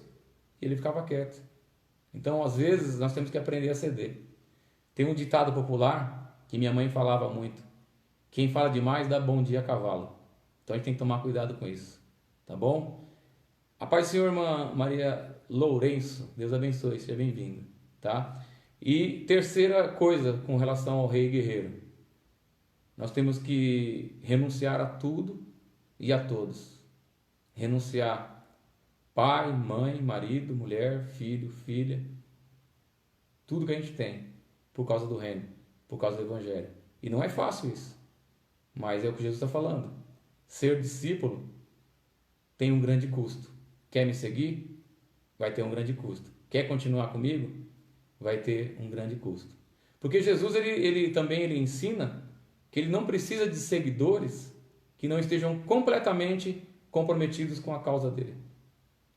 [SPEAKER 1] E ele ficava quieto. Então, às vezes, nós temos que aprender a ceder. Tem um ditado popular que minha mãe falava muito. Quem fala demais dá bom dia a cavalo. Então, a gente tem que tomar cuidado com isso. Tá bom? A paz do Senhor, irmã Maria Lourenço. Deus abençoe, seja bem-vinda. Tá? E terceira coisa com relação ao rei guerreiro. Nós temos que renunciar a tudo e a todos. Renunciar pai, mãe, marido, mulher, filho, filha. Tudo que a gente tem por causa do reino, por causa do evangelho. E não é fácil isso. Mas é o que Jesus está falando. Ser discípulo tem um grande custo. Quer me seguir? Vai ter um grande custo. Quer continuar comigo? Vai ter um grande custo. Porque Jesus ele também ensina que ele não precisa de seguidores que não estejam completamente comprometidos com a causa dele.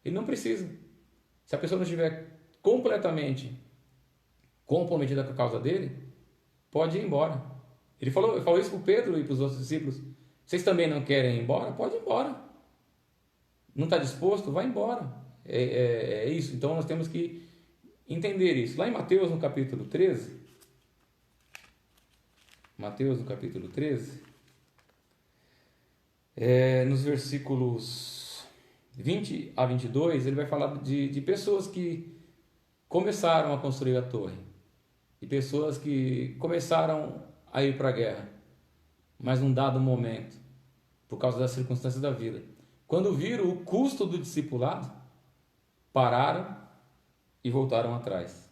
[SPEAKER 1] Ele não precisa. Se a pessoa não estiver completamente comprometida com a causa dele, pode ir embora. Ele falou isso para o Pedro e para os outros discípulos. Vocês também não querem ir embora? Pode ir embora. Não está disposto? Vai embora. É isso. Então nós temos que entender isso. Lá em Mateus, no capítulo 13, nos versículos 20 a 22, ele vai falar de pessoas que começaram a construir a torre, e pessoas que começaram a ir para a guerra, mas num dado momento, por causa das circunstâncias da vida, quando viram o custo do discipulado, pararam e voltaram atrás.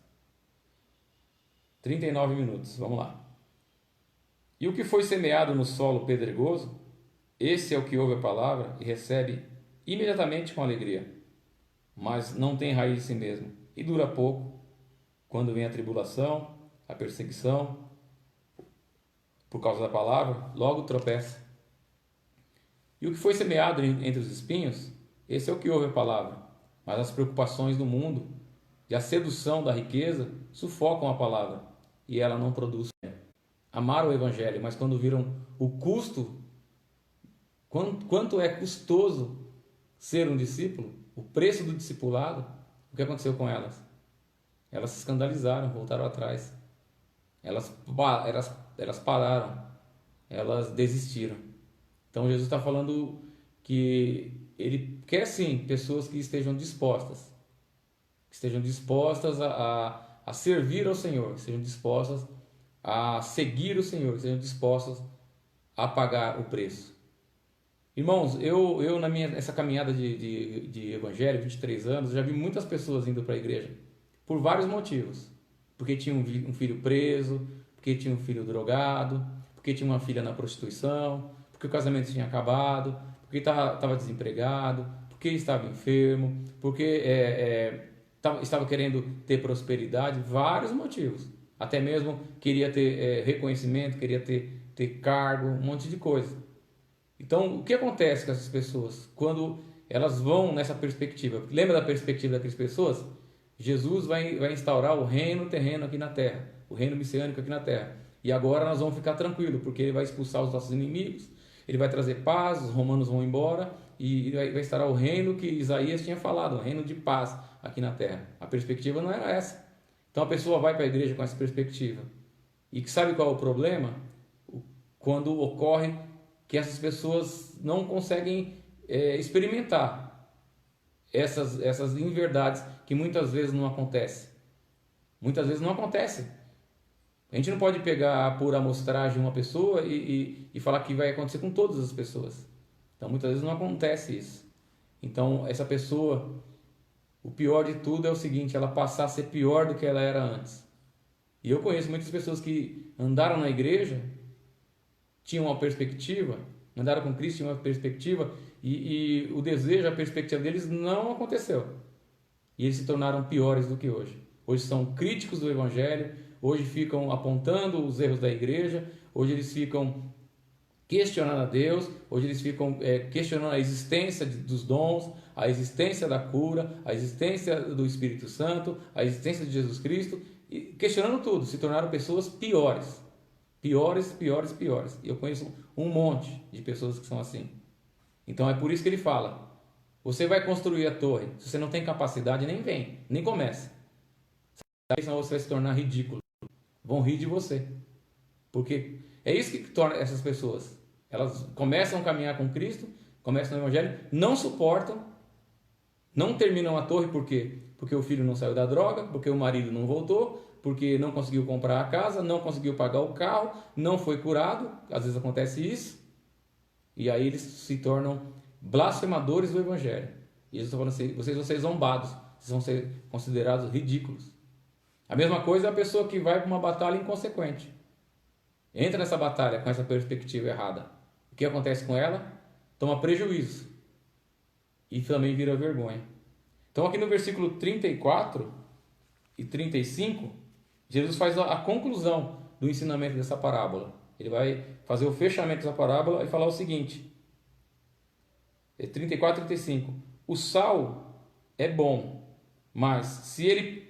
[SPEAKER 1] 39 minutos, vamos lá. E o que foi semeado no solo pedregoso, esse é o que ouve a palavra e recebe imediatamente com alegria, mas não tem raiz em si mesmo, e dura pouco. Quando vem a tribulação, a perseguição, por causa da palavra, logo tropeça. E o que foi semeado entre os espinhos, esse é o que ouve a palavra, mas as preocupações do mundo e a sedução da riqueza sufocam a palavra, e ela não produz. Amaram o evangelho, mas quando viram o custo, quanto é custoso ser um discípulo, o preço do discipulado, o que aconteceu com elas? Elas se escandalizaram, voltaram atrás. Elas pararam, elas desistiram. Então Jesus está falando que ele quer sim pessoas que estejam dispostas a servir ao Senhor, que estejam dispostas a seguir o Senhor, que estejam dispostas a pagar o preço. Irmãos, eu nessa caminhada de evangelho, 23 anos, já vi muitas pessoas indo para a igreja por vários motivos. Porque tinha um filho preso, porque tinha um filho drogado, porque tinha uma filha na prostituição, porque o casamento tinha acabado, porque estava desempregado, porque estava enfermo, porque estava querendo ter prosperidade, vários motivos. Até mesmo queria ter reconhecimento, queria ter cargo, um monte de coisa. Então, o que acontece com essas pessoas quando elas vão nessa perspectiva? Lembra da perspectiva daquelas pessoas? Jesus vai instaurar o reino terreno aqui na terra, o reino messiânico aqui na terra. E agora nós vamos ficar tranquilos, porque ele vai expulsar os nossos inimigos, ele vai trazer paz, os romanos vão embora, e vai instaurar o reino que Isaías tinha falado, o reino de paz aqui na terra. A perspectiva não era essa. Então a pessoa vai para a igreja com essa perspectiva. E sabe qual é o problema? Quando ocorre que essas pessoas não conseguem experimentar essas inverdades que muitas vezes não acontecem. Muitas vezes não acontece. A gente não pode pegar por amostragem uma pessoa e falar que vai acontecer com todas as pessoas. Então muitas vezes não acontece isso. Então essa pessoa, o pior de tudo é o seguinte, ela passar a ser pior do que ela era antes. E eu conheço muitas pessoas que andaram na igreja, tinham uma perspectiva, andaram com Cristo, tinham uma perspectiva, e o desejo, a perspectiva deles não aconteceu. E eles se tornaram piores do que hoje. Hoje são críticos do Evangelho, hoje ficam apontando os erros da igreja, hoje eles ficam questionando a Deus, hoje eles ficam questionando a existência dos dons, a existência da cura, a existência do Espírito Santo, a existência de Jesus Cristo, e questionando tudo, se tornaram pessoas piores. Piores. E eu conheço um monte de pessoas que são assim. Então é por isso que ele fala, você vai construir a torre, se você não tem capacidade, nem comece. Senão você vai se tornar ridículo. Vão rir de você. Porque é isso que torna essas pessoas. Elas começam a caminhar com Cristo, começam no Evangelho, não suportam, não terminam a torre, por quê? Porque o filho não saiu da droga, porque o marido não voltou, porque não conseguiu comprar a casa, não conseguiu pagar o carro, não foi curado, às vezes acontece isso, e aí eles se tornam blasfemadores do Evangelho. E eles estão falando assim, vocês vão ser zombados, vocês vão ser considerados ridículos. A mesma coisa é a pessoa que vai para uma batalha inconsequente. Entra nessa batalha com essa perspectiva errada. O que acontece com ela? Toma prejuízo. E também vira vergonha. Então aqui no versículo 34 e 35, Jesus faz a conclusão do ensinamento dessa parábola. Ele vai fazer o fechamento dessa parábola e falar o seguinte: 34 e 35. O sal é bom, mas se ele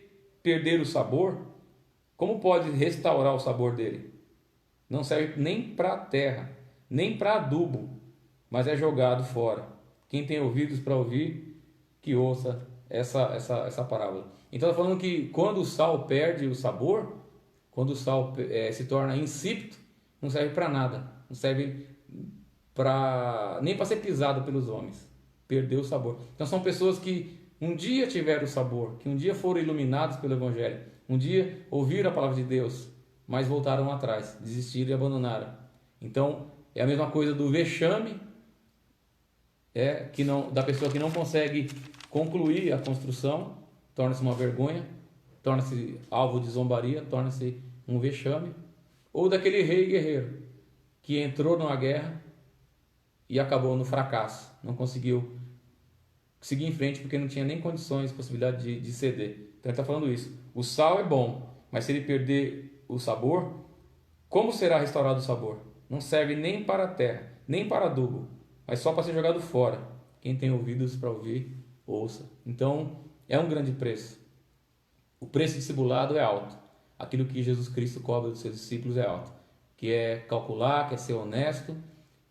[SPEAKER 1] perder o sabor, como pode restaurar o sabor dele? Não serve nem para a terra, nem para adubo, mas é jogado fora. Quem tem ouvidos para ouvir, que ouça essa parábola. Então está falando que quando o sal perde o sabor, quando o sal se torna insípido, não serve para nada, não serve nem para ser pisado pelos homens. Perdeu o sabor. Então são pessoas que um dia tiveram o sabor, que um dia foram iluminados pelo Evangelho, um dia ouviram a palavra de Deus, mas voltaram atrás, desistiram e abandonaram. Então é a mesma coisa do vexame, da pessoa que não consegue concluir a construção, torna-se uma vergonha, torna-se alvo de zombaria, torna-se um vexame, ou daquele rei guerreiro que entrou numa guerra e acabou no fracasso, não conseguiu seguir em frente porque não tinha nem condições, possibilidade de ceder. Então ele está falando isso. O sal é bom, mas se ele perder o sabor, como será restaurado o sabor? Não serve nem para a terra, nem para adubo, mas só para ser jogado fora. Quem tem ouvidos para ouvir, ouça. Então é um grande preço. O preço discipulado é alto. Aquilo que Jesus Cristo cobra dos seus discípulos é alto, que é calcular, que é ser honesto,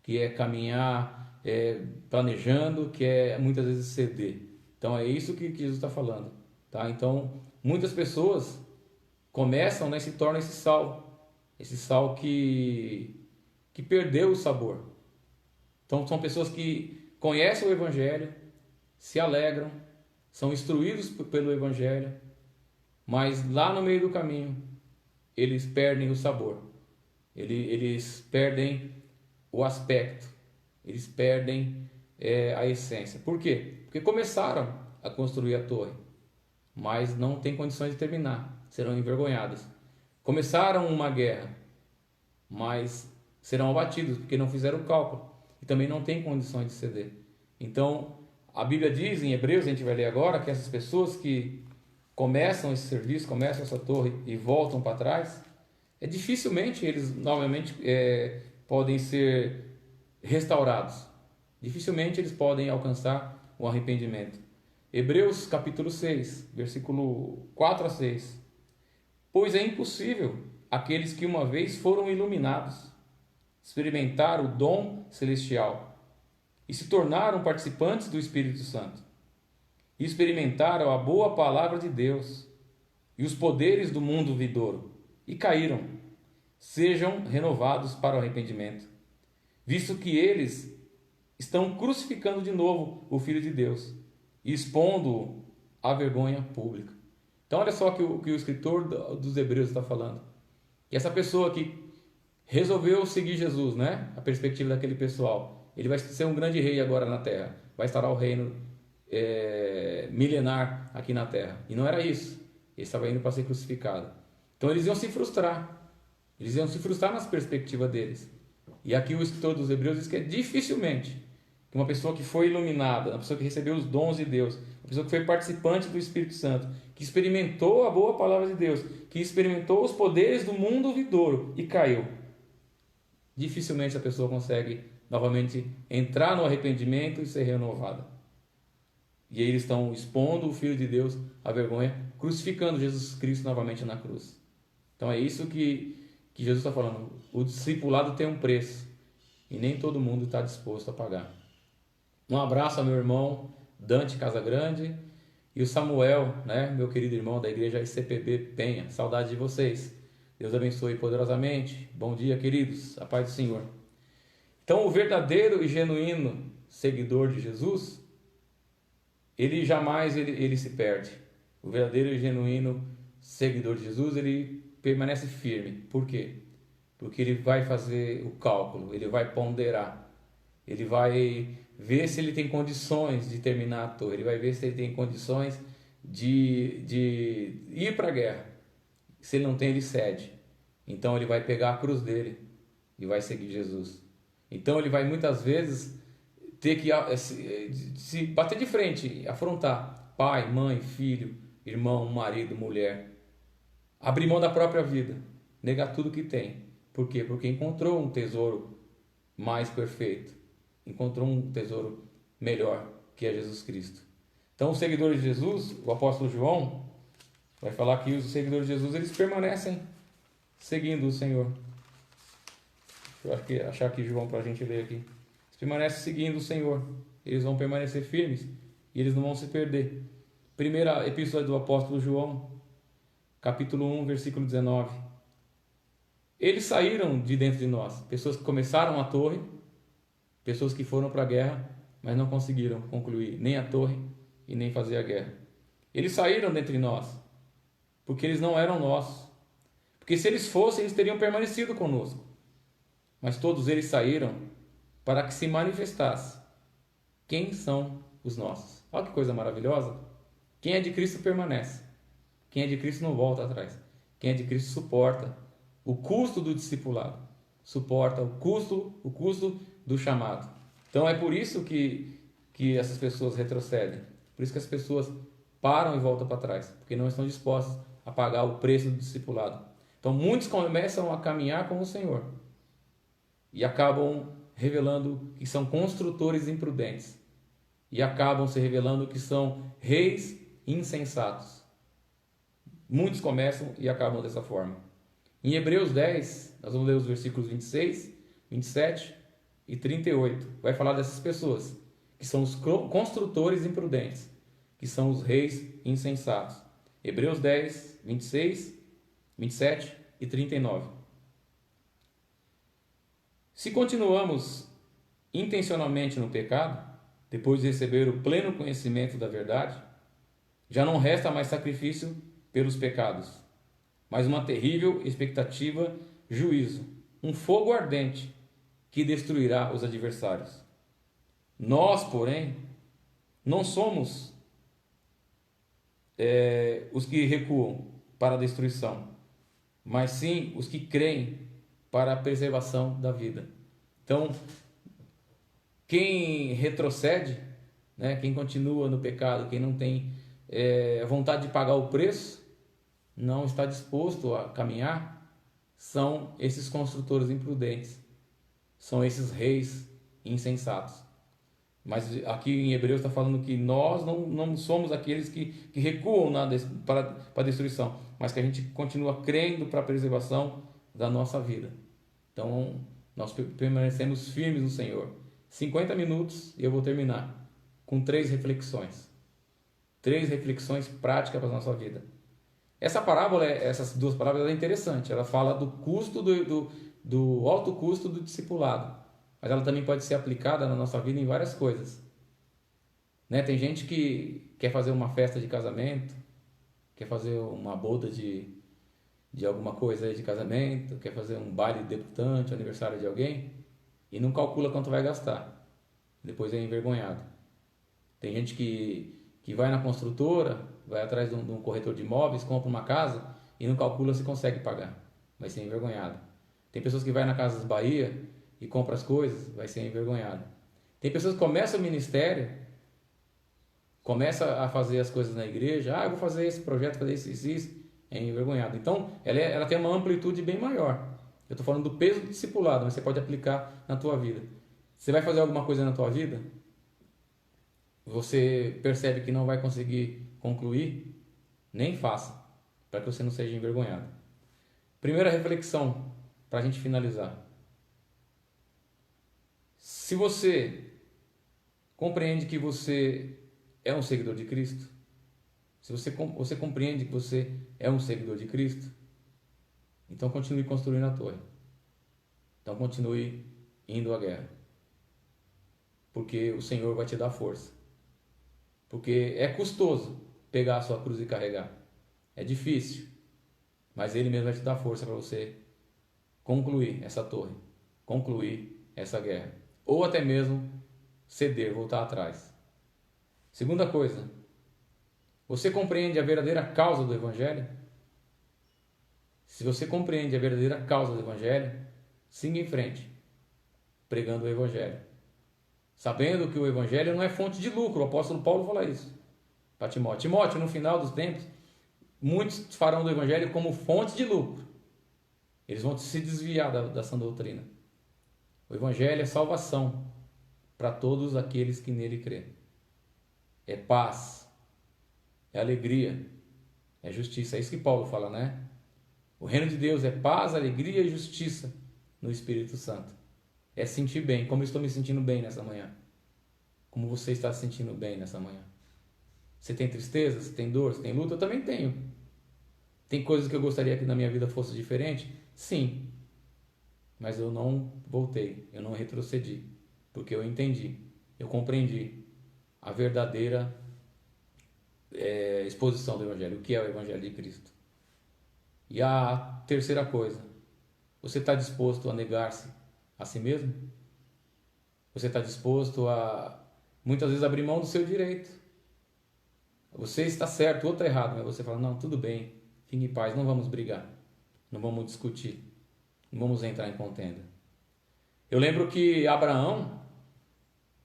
[SPEAKER 1] que é caminhar planejando, que é muitas vezes ceder. Então é isso que Jesus está falando, tá? Então muitas pessoas começam, né, se tornam esse sal que perdeu o sabor. Então são pessoas que conhecem o Evangelho, se alegram, são instruídos pelo Evangelho, mas lá no meio do caminho eles perdem o sabor, eles perdem o aspecto, eles perdem a essência. Por quê? Porque começaram a construir a torre, mas não têm condições de terminar, serão envergonhados. Começaram uma guerra, mas serão abatidos porque não fizeram o cálculo e também não têm condições de ceder. Então a Bíblia diz em Hebreus, a gente vai ler agora, que essas pessoas que começam esse serviço, começam essa torre e voltam para trás, dificilmente eles novamente podem ser restaurados. Dificilmente eles podem alcançar o arrependimento. Hebreus capítulo 6, versículo 4 a 6. Pois é impossível aqueles que uma vez foram iluminados experimentar o dom celestial e se tornaram participantes do Espírito Santo e experimentaram a boa palavra de Deus e os poderes do mundo vindouro e caíram, sejam renovados para o arrependimento, visto que eles estão crucificando de novo o Filho de Deus e expondo-o à vergonha pública. Então olha só que o escritor dos Hebreus está falando. E essa pessoa que resolveu seguir Jesus, né? A perspectiva daquele pessoal, ele vai ser um grande rei agora na terra, vai instaurar o reino milenar aqui na terra. E não era isso. Ele estava indo para ser crucificado. Então eles iam se frustrar. Eles iam se frustrar nas perspectivas deles. E aqui o escritor dos Hebreus diz que é dificilmente que uma pessoa que foi iluminada, uma pessoa que recebeu os dons de Deus, uma pessoa que foi participante do Espírito Santo, que experimentou a boa palavra de Deus, que experimentou os poderes do mundo vindouro e caiu, dificilmente a pessoa consegue novamente entrar no arrependimento e ser renovada. E aí eles estão expondo o Filho de Deus à vergonha, crucificando Jesus Cristo novamente na cruz. Então é isso que Jesus está falando. O discipulado tem um preço e nem todo mundo está disposto a pagar. Um abraço ao meu irmão Dante Casagrande e o Samuel, né, meu querido irmão da igreja ICPB Penha. Saudade de vocês. Deus abençoe poderosamente. Bom dia, queridos. A paz do Senhor. Então o verdadeiro e genuíno seguidor de Jesus, ele jamais ele se perde. O verdadeiro e genuíno seguidor de Jesus, ele permanece firme. Por quê? Porque ele vai fazer o cálculo, ele vai ponderar, ele vai ver se ele tem condições de terminar a torre, ele vai ver se ele tem condições de ir para a guerra. Se ele não tem, ele cede. Então ele vai pegar a cruz dele e vai seguir Jesus. Então ele vai muitas vezes ter que se bater de frente, afrontar pai, mãe, filho, irmão, marido, mulher. abrir mão da própria vida, negar tudo que tem. Por quê? Porque encontrou um tesouro mais perfeito, encontrou um tesouro melhor, que é Jesus Cristo. Então, os seguidores de Jesus, o apóstolo João vai falar que os seguidores de Jesus, eles permanecem seguindo o Senhor. Deixa eu achar aqui João para a gente ler aqui. Eles permanecem seguindo o Senhor. Eles vão permanecer firmes e eles não vão se perder. Primeira epístola do apóstolo João, capítulo 1, versículo 19. Eles saíram de dentro de nós. Pessoas que começaram a torre, pessoas que foram para a guerra, mas não conseguiram concluir nem a torre e nem fazer a guerra. Eles saíram dentre nós, porque eles não eram nossos. Porque se eles fossem, eles teriam permanecido conosco. Mas todos eles saíram para que se manifestasse quem são os nossos. Olha que coisa maravilhosa. Quem é de Cristo permanece. Quem é de Cristo não volta atrás. Quem é de Cristo suporta o custo do discipulado. Suporta o custo do chamado. Então é por isso que essas pessoas retrocedem. Por isso que as pessoas param e voltam para trás. Porque não estão dispostas a pagar o preço do discipulado. Então muitos começam a caminhar com o Senhor. E acabam revelando que são construtores imprudentes. E acabam se revelando que são reis insensatos. Muitos começam e acabam dessa forma. Em Hebreus 10, nós vamos ler os versículos 26, 27 e 38. Vai falar dessas pessoas, que são os construtores imprudentes, que são os reis insensatos. Hebreus 10, 26, 27 e 39. Se continuamos intencionalmente no pecado, depois de receber o pleno conhecimento da verdade, já não resta mais sacrifício pelos pecados, mas uma terrível expectativa, juízo, um fogo ardente que destruirá os adversários. Nós, porém, não somos os que recuam para a destruição, mas sim os que creem para a preservação da vida. Então, quem retrocede, né, quem continua no pecado, quem não tem vontade de pagar o preço, não está disposto a caminhar, são esses construtores imprudentes, são esses reis insensatos. Mas aqui em Hebreus está falando que nós não somos aqueles que recuam para a destruição, mas que a gente continua crendo para a preservação da nossa vida. Então, nós permanecemos firmes no Senhor. 50 minutos e eu vou terminar com 3 reflexões. 3 reflexões práticas para a nossa vida. Essa parábola, essas 2 parábolas é interessante. Ela fala do custo do alto custo do discipulado, mas ela também pode ser aplicada na nossa vida em várias coisas. Né? Tem gente que quer fazer uma festa de casamento, quer fazer uma boda de alguma coisa aí de casamento, quer fazer um baile de debutante, aniversário de alguém, e não calcula quanto vai gastar. Depois é envergonhado. Tem gente que vai na construtora, vai atrás de um corretor de imóveis, compra uma casa e não calcula se consegue pagar. Vai ser envergonhado. Tem pessoas que vai na Casas Bahia e compra as coisas, vai ser envergonhado. Tem pessoas que começam o ministério, começa a fazer as coisas na igreja, eu vou fazer esse projeto, fazer isso, é envergonhado. Então, ela tem uma amplitude bem maior. Eu estou falando do peso do discipulado, mas você pode aplicar na tua vida. Você vai fazer alguma coisa na tua vida, você percebe que não vai conseguir concluir, nem faça, para que você não seja envergonhado. Primeira reflexão, para a gente finalizar. Se você compreende que você é um seguidor de Cristo, se você compreende que você é um seguidor de Cristo, então continue construindo a torre. Então continue indo à guerra. Porque o Senhor vai te dar força. Porque é custoso pegar a sua cruz e carregar. É difícil. Mas Ele mesmo vai te dar força para você concluir essa torre. Concluir essa guerra. Ou até mesmo ceder, voltar atrás. Segunda coisa. Você compreende a verdadeira causa do Evangelho? Se você compreende a verdadeira causa do Evangelho, siga em frente, pregando o Evangelho. Sabendo que o Evangelho não é fonte de lucro. O apóstolo Paulo fala isso para Timóteo. Timóteo, no final dos tempos, Muitos farão do Evangelho como fonte de lucro. Eles vão se desviar da sã doutrina. O Evangelho é salvação para todos aqueles que nele crêem. É paz, é alegria, é justiça. É isso que Paulo fala, né? O reino de Deus é paz, alegria e justiça no Espírito Santo. É sentir bem, como eu estou me sentindo bem nessa manhã. Como você está se sentindo bem nessa manhã. Você tem tristeza, você tem dor, você tem luta? Eu também tenho. Tem coisas que eu gostaria que na minha vida fosse diferente? Sim. Mas eu não voltei, eu não retrocedi. Porque eu entendi, eu compreendi a verdadeira exposição do Evangelho. O que é o Evangelho de Cristo? E a terceira coisa, você está disposto a negar-se a si mesmo? Você está disposto a, muitas vezes, abrir mão do seu direito? Você está certo, o outro está errado, mas você fala, não, tudo bem, fique em paz, não vamos brigar, não vamos discutir, não vamos entrar em contenda. Eu lembro que Abraão,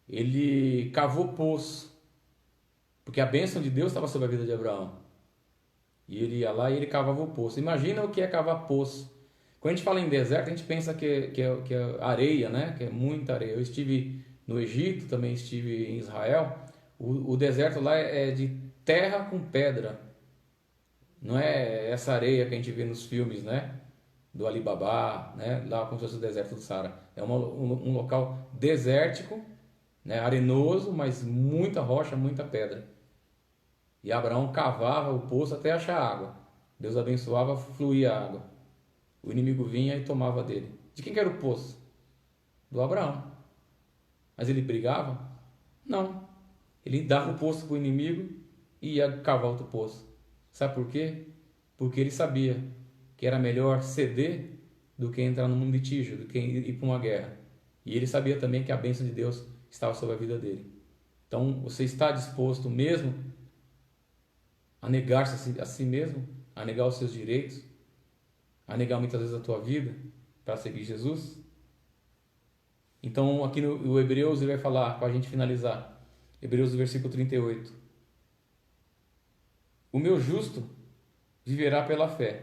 [SPEAKER 1] ele cavou poço, porque a bênção de Deus estava sobre a vida de Abraão. E ele ia lá e ele cavava o poço. Imagina o que é cavar poço. Quando a gente fala em deserto, a gente pensa que é areia, né? Que é muita areia. Eu estive no Egito, também estive em Israel. O deserto lá é de terra com pedra. Não é essa areia que a gente vê nos filmes, né? Do Alibaba, né? Lá como se fosse o deserto do Saara. É um local desértico, né? Arenoso, mas muita rocha, muita pedra. E Abraão cavava o poço até achar água. Deus abençoava, fluía a água. O inimigo vinha e tomava dele. De quem que era o poço? Do Abraão. Mas ele brigava? Não. Ele dava o poço para o inimigo e ia cavar outro poço. Sabe por quê? Porque ele sabia que era melhor ceder do que entrar num litígio, do que ir para uma guerra. E ele sabia também que a bênção de Deus estava sobre a vida dele. Então, você está disposto mesmo a negar-se a si mesmo, a negar os seus direitos, a negar muitas vezes a tua vida para seguir Jesus? Então aqui no Hebreus ele vai falar, para a gente finalizar, Hebreus versículo 38. O meu justo viverá pela fé,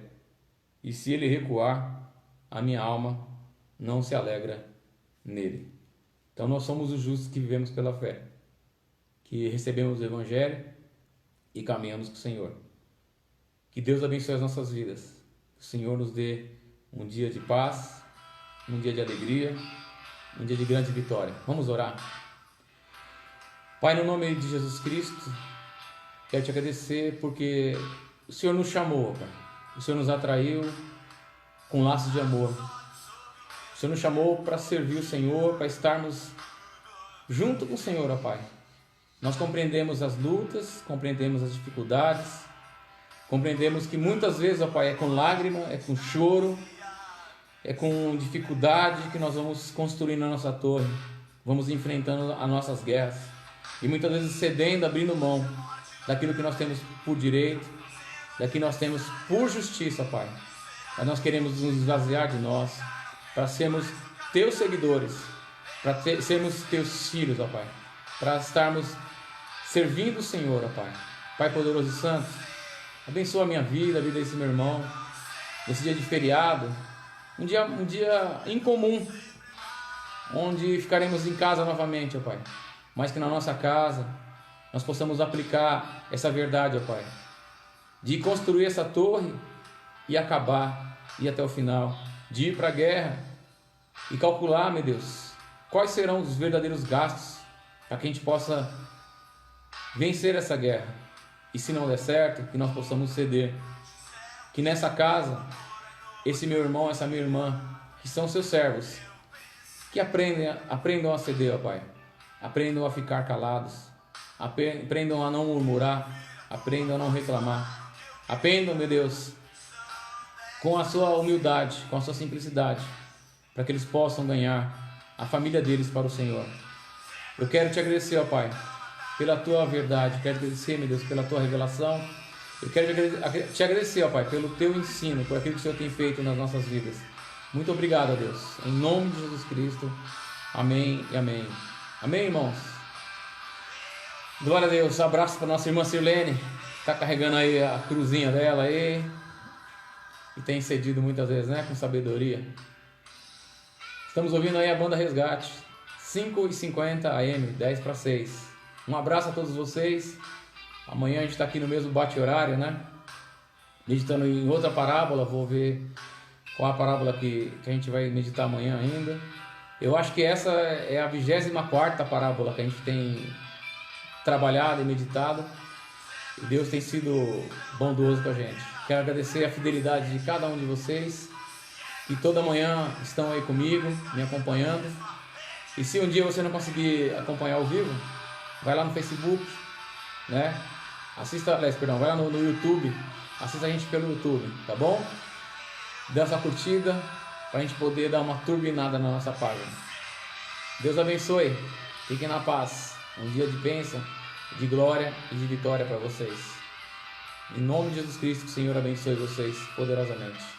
[SPEAKER 1] e se ele recuar, a minha alma não se alegra nele. Então nós somos os justos que vivemos pela fé, que recebemos o Evangelho e caminhamos com o Senhor. Que Deus abençoe as nossas vidas. Que o Senhor nos dê um dia de paz, um dia de alegria, um dia de grande vitória. Vamos orar? Pai, no nome de Jesus Cristo, quero te agradecer porque o Senhor nos chamou, Pai. O Senhor nos atraiu com laços de amor. O Senhor nos chamou para servir o Senhor, para estarmos junto com o Senhor, ó Pai. Nós compreendemos as lutas, compreendemos as dificuldades, compreendemos que muitas vezes, ó Pai, é com lágrima, é com choro, é com dificuldade que nós vamos construindo a nossa torre, vamos enfrentando as nossas guerras e muitas vezes cedendo, abrindo mão daquilo que nós temos por direito, daquilo que nós temos por justiça, Pai. Mas nós queremos nos esvaziar de nós para sermos teus seguidores, para sermos teus filhos, ó Pai, para estarmos servindo o Senhor, ó Pai. Pai poderoso e santo, abençoa a minha vida, a vida desse meu irmão, nesse dia de feriado, um dia incomum, onde ficaremos em casa novamente, ó Pai, mas que na nossa casa nós possamos aplicar essa verdade, ó Pai, de construir essa torre e acabar, ir até o final, de ir para a guerra e calcular, meu Deus, quais serão os verdadeiros gastos para que a gente possa vencer essa guerra. E se não der certo, que nós possamos ceder. Que nessa casa, esse meu irmão, essa minha irmã, que são seus servos, que aprendam a ceder, ó Pai. Aprendam a ficar calados. Aprendam a não murmurar. Aprendam a não reclamar. Aprendam, meu Deus, com a sua humildade, com a sua simplicidade, para que eles possam ganhar a família deles para o Senhor. Eu quero te agradecer, ó Pai, pela tua verdade. Quero te agradecer, meu Deus, pela tua revelação. Eu quero te agradecer, ó Pai, pelo teu ensino, por aquilo que o Senhor tem feito nas nossas vidas. Muito obrigado, ó Deus. Em nome de Jesus Cristo. Amém e amém. Amém, irmãos? Glória a Deus. Abraço para nossa irmã Sirlene, que tá carregando aí a cruzinha dela aí. E tem cedido muitas vezes, né? Com sabedoria. Estamos ouvindo aí a banda Resgate. 5h50 AM, 10 para 6. Um abraço a todos vocês. Amanhã a gente está aqui no mesmo bate-horário, né? Meditando em outra parábola. Vou ver qual a parábola que a gente vai meditar amanhã ainda. Eu acho que essa é a 24ª parábola que a gente tem trabalhado e meditado. E Deus tem sido bondoso com a gente. Quero agradecer a fidelidade de cada um de vocês, que toda manhã estão aí comigo, me acompanhando. E se um dia você não conseguir acompanhar ao vivo, vai lá no Facebook, né? Vai lá no YouTube, assista a gente pelo YouTube, tá bom? Dê essa curtida para a gente poder dar uma turbinada na nossa página. Deus abençoe, fiquem na paz. Um dia de bênção, de glória e de vitória para vocês. Em nome de Jesus Cristo, que o Senhor abençoe vocês poderosamente.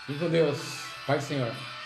[SPEAKER 1] Fique com Deus. Pai do Senhor.